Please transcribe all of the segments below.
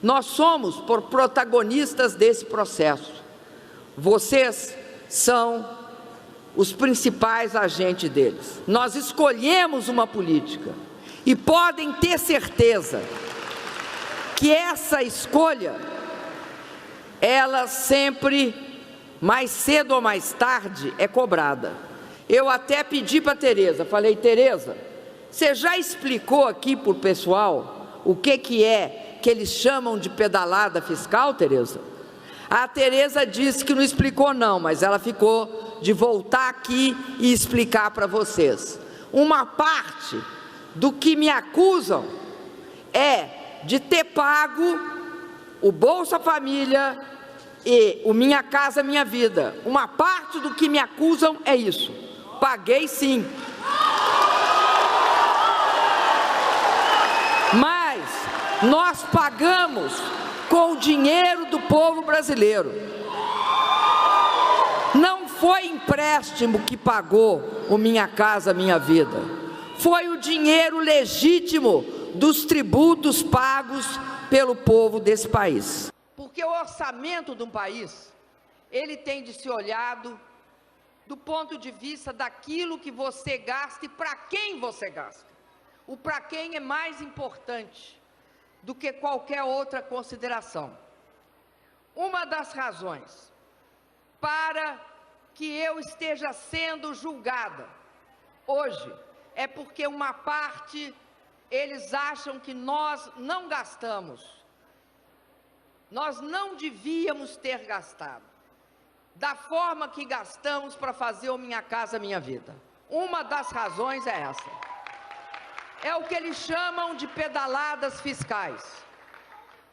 Nós somos protagonistas desse processo. Vocês são os principais agentes deles. Nós escolhemos uma política e podem ter certeza que essa escolha, ela sempre, mais cedo ou mais tarde, é cobrada. Eu até pedi para a Tereza, falei: Tereza, você já explicou aqui para o pessoal o que é que eles chamam de pedalada fiscal, Tereza? A Tereza disse que não explicou não, mas ela ficou de voltar aqui e explicar para vocês. Uma parte do que me acusam é de ter pago o Bolsa Família e o Minha Casa Minha Vida. Uma parte do que me acusam é isso. Paguei sim. Mas nós pagamos com o dinheiro do povo brasileiro. Não foi empréstimo que pagou o Minha Casa Minha Vida. Foi o dinheiro legítimo dos tributos pagos pelo povo desse país. Porque o orçamento de um país, ele tem de ser olhado do ponto de vista daquilo que você gasta e para quem você gasta. O para quem é mais importante do que qualquer outra consideração. Uma das razões para que eu esteja sendo julgada hoje é porque uma parte, eles acham que nós não gastamos. Nós não devíamos ter gastado da forma que gastamos para fazer o Minha Casa Minha Vida. Uma das razões é essa. É o que eles chamam de pedaladas fiscais.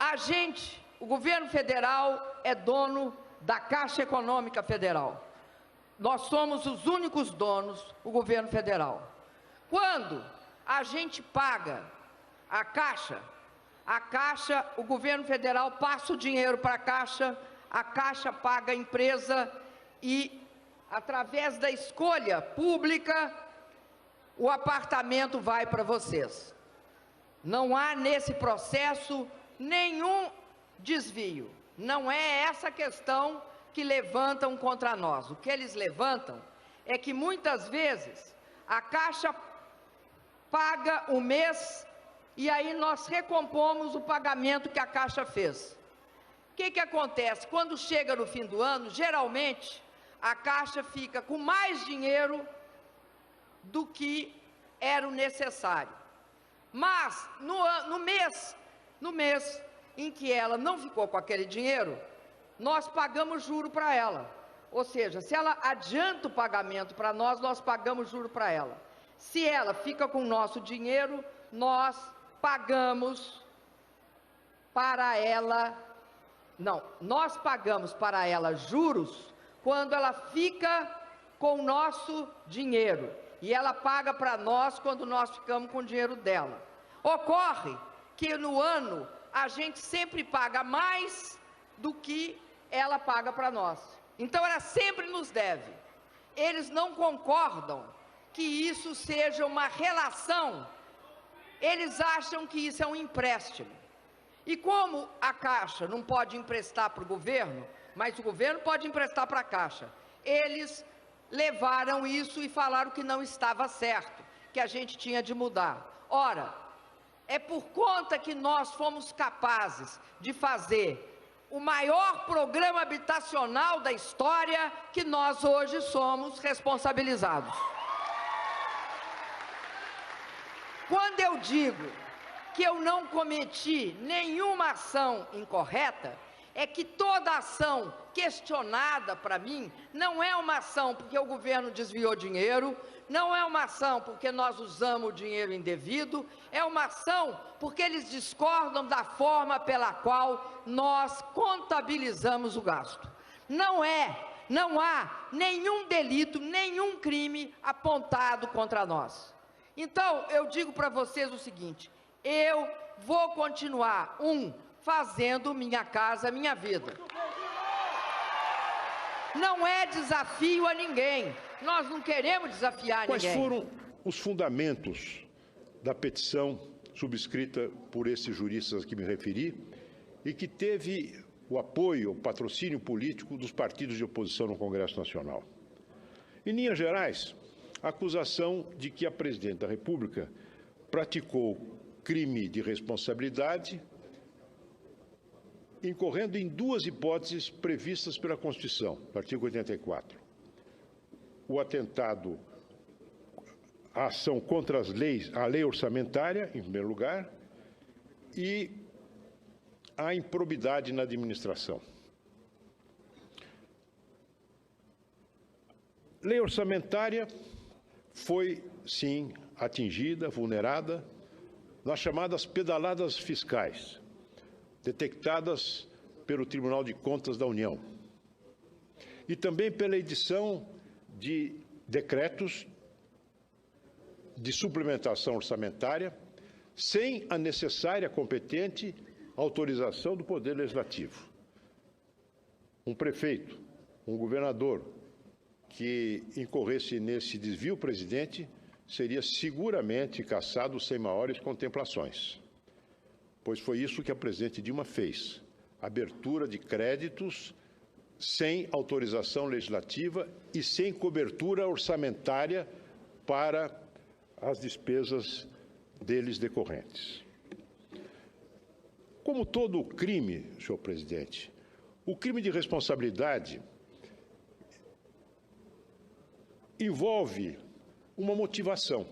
A gente, o governo federal, é dono da Caixa Econômica Federal. Nós somos os únicos donos, o governo federal. Quando a gente paga a Caixa, o governo federal passa o dinheiro para a Caixa paga a empresa e, através da escolha pública, o apartamento vai para vocês. Não há nesse processo nenhum desvio. Não é essa questão que levantam contra nós. O que eles levantam é que muitas vezes a Caixa paga o mês e aí nós recompomos o pagamento que a Caixa fez. O que acontece? Quando chega no fim do ano, geralmente a Caixa fica com mais dinheiro do que era o necessário. Mas no mês em que ela não ficou com aquele dinheiro, nós pagamos juro para ela. Ou seja, se ela adianta o pagamento para nós, nós pagamos juro para ela. Se ela fica com o nosso dinheiro, nós pagamos para ela, nós pagamos para ela juros quando ela fica com o nosso dinheiro. E ela paga para nós quando nós ficamos com o dinheiro dela. Ocorre que no ano a gente sempre paga mais do que ela paga para nós. Então ela sempre nos deve. Eles não concordam que isso seja uma relação. Eles acham que isso é um empréstimo. E como a Caixa não pode emprestar para o governo, mas o governo pode emprestar para a Caixa, eles levaram isso e falaram que não estava certo, que a gente tinha de mudar. Ora, é por conta que nós fomos capazes de fazer o maior programa habitacional da história que nós hoje somos responsabilizados. Quando eu digo que eu não cometi nenhuma ação incorreta, é que toda ação questionada para mim não é uma ação porque o governo desviou dinheiro, não é uma ação porque nós usamos o dinheiro indevido, é uma ação porque eles discordam da forma pela qual nós contabilizamos o gasto. Não há nenhum delito, nenhum crime apontado contra nós. Então, eu digo para vocês o seguinte, eu vou continuar, fazendo Minha Casa Minha Vida. Não é desafio a ninguém, nós não queremos desafiar ninguém. Quais foram os fundamentos da petição subscrita por esses juristas a que me referi e que teve o apoio, o patrocínio político dos partidos de oposição no Congresso Nacional. Em linhas gerais, a acusação de que a presidente da República praticou crime de responsabilidade, incorrendo em duas hipóteses previstas pela Constituição, no artigo 84. O atentado, a ação contra as leis, a lei orçamentária, em primeiro lugar, e a improbidade na administração. Lei orçamentária foi, sim, atingida, vulnerada, nas chamadas pedaladas fiscais, detectadas pelo Tribunal de Contas da União, e também pela edição de decretos de suplementação orçamentária, sem a necessária competente autorização do Poder Legislativo. Um prefeito, um governador que incorresse nesse desvio, presidente, seria seguramente cassado sem maiores contemplações, pois foi isso que a presidente Dilma fez, abertura de créditos sem autorização legislativa e sem cobertura orçamentária para as despesas deles decorrentes. Como todo crime, senhor presidente, o crime de responsabilidade envolve uma motivação,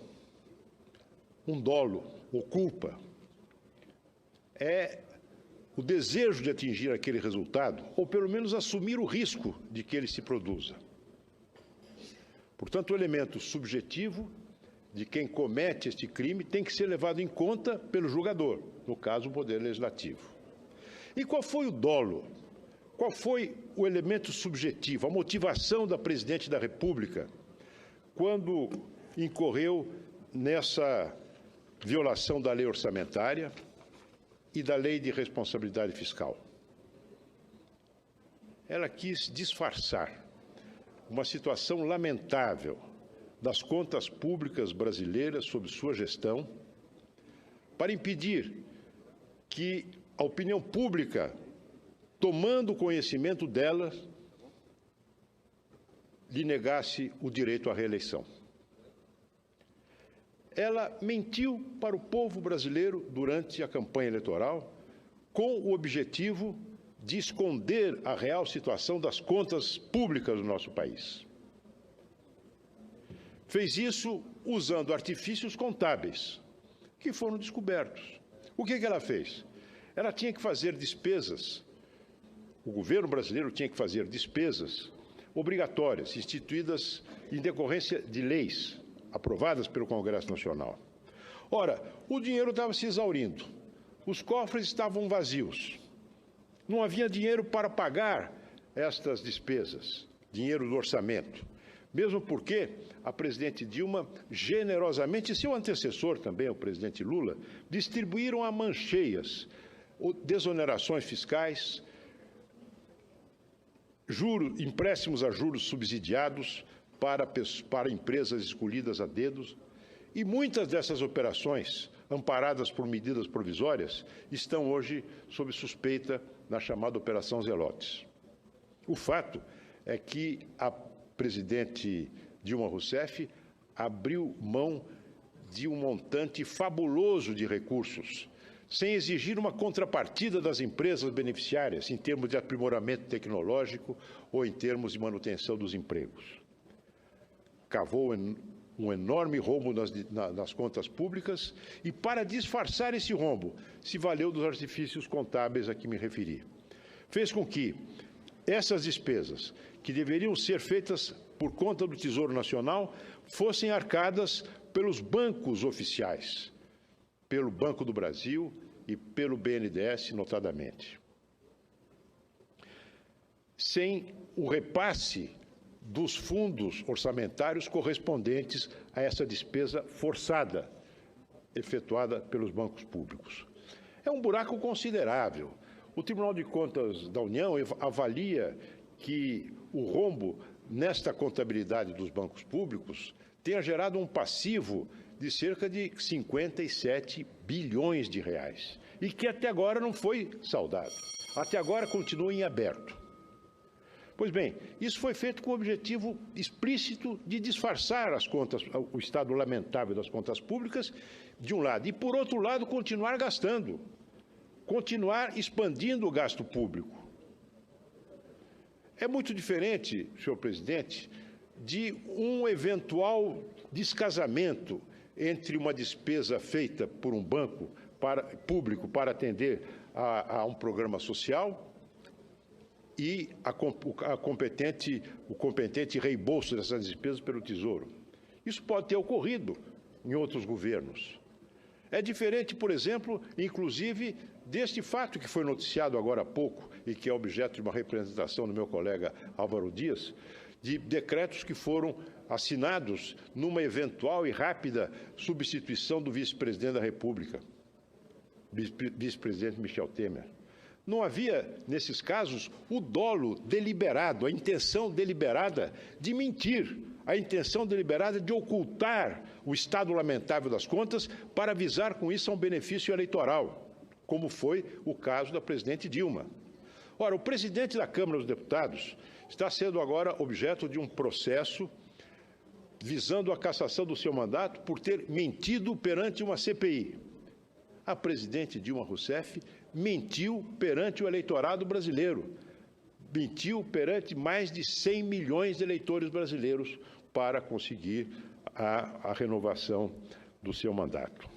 um dolo ou culpa. É o desejo de atingir aquele resultado, ou pelo menos assumir o risco de que ele se produza. Portanto, o elemento subjetivo de quem comete este crime tem que ser levado em conta pelo julgador, no caso, o Poder Legislativo. E qual foi o dolo? Qual foi o elemento subjetivo, a motivação da presidente da República quando incorreu nessa violação da lei orçamentária e da lei de responsabilidade fiscal? Ela quis disfarçar uma situação lamentável das contas públicas brasileiras sob sua gestão para impedir que a opinião pública, tomando conhecimento delas, lhe negasse o direito à reeleição. Ela mentiu para o povo brasileiro durante a campanha eleitoral com o objetivo de esconder a real situação das contas públicas do nosso país. Fez isso usando artifícios contábeis, que foram descobertos. O que ela fez? Ela tinha que fazer despesas, o governo brasileiro tinha que fazer despesas obrigatórias, instituídas em decorrência de leis aprovadas pelo Congresso Nacional. Ora, o dinheiro estava se exaurindo, os cofres estavam vazios, não havia dinheiro para pagar estas despesas, dinheiro do orçamento, mesmo porque a presidente Dilma, generosamente, e seu antecessor também, o presidente Lula, distribuíram a mancheias desonerações fiscais, empréstimos a juros subsidiados para empresas escolhidas a dedos, e muitas dessas operações, amparadas por medidas provisórias, estão hoje sob suspeita na chamada Operação Zelotes. O fato é que a presidente Dilma Rousseff abriu mão de um montante fabuloso de recursos, sem exigir uma contrapartida das empresas beneficiárias em termos de aprimoramento tecnológico ou em termos de manutenção dos empregos. Cavou um enorme rombo nas contas públicas e, para disfarçar esse rombo, se valeu dos artifícios contábeis a que me referi. Fez com que essas despesas, que deveriam ser feitas por conta do Tesouro Nacional, fossem arcadas pelos bancos oficiais, pelo Banco do Brasil e pelo BNDES, notadamente, sem o repasse dos fundos orçamentários correspondentes a essa despesa forçada efetuada pelos bancos públicos. É um buraco considerável. O Tribunal de Contas da União avalia que o rombo nesta contabilidade dos bancos públicos tenha gerado um passivo de cerca de 57 bilhões de reais. e que até agora não foi saldado. Até agora continua em aberto. Pois bem, isso foi feito com o objetivo explícito de disfarçar as contas, o estado lamentável das contas públicas, de um lado, e, por outro lado, continuar gastando, continuar expandindo o gasto público. É muito diferente, senhor presidente, de um eventual descasamento entre uma despesa feita por um banco público para atender a um programa social e o competente reembolso dessas despesas pelo Tesouro. Isso pode ter ocorrido em outros governos. É diferente, por exemplo, inclusive, deste fato que foi noticiado agora há pouco e que é objeto de uma representação do meu colega Álvaro Dias, de decretos que foram assinados numa eventual e rápida substituição do vice-presidente da República, vice-presidente Michel Temer. Não havia, nesses casos, o dolo deliberado, a intenção deliberada de mentir, a intenção deliberada de ocultar o estado lamentável das contas para visar com isso a um benefício eleitoral, como foi o caso da presidente Dilma. Ora, o presidente da Câmara dos Deputados está sendo agora objeto de um processo visando a cassação do seu mandato por ter mentido perante uma CPI. A presidente Dilma Rousseff mentiu perante o eleitorado brasileiro, mentiu perante mais de 100 milhões de eleitores brasileiros para conseguir a renovação do seu mandato.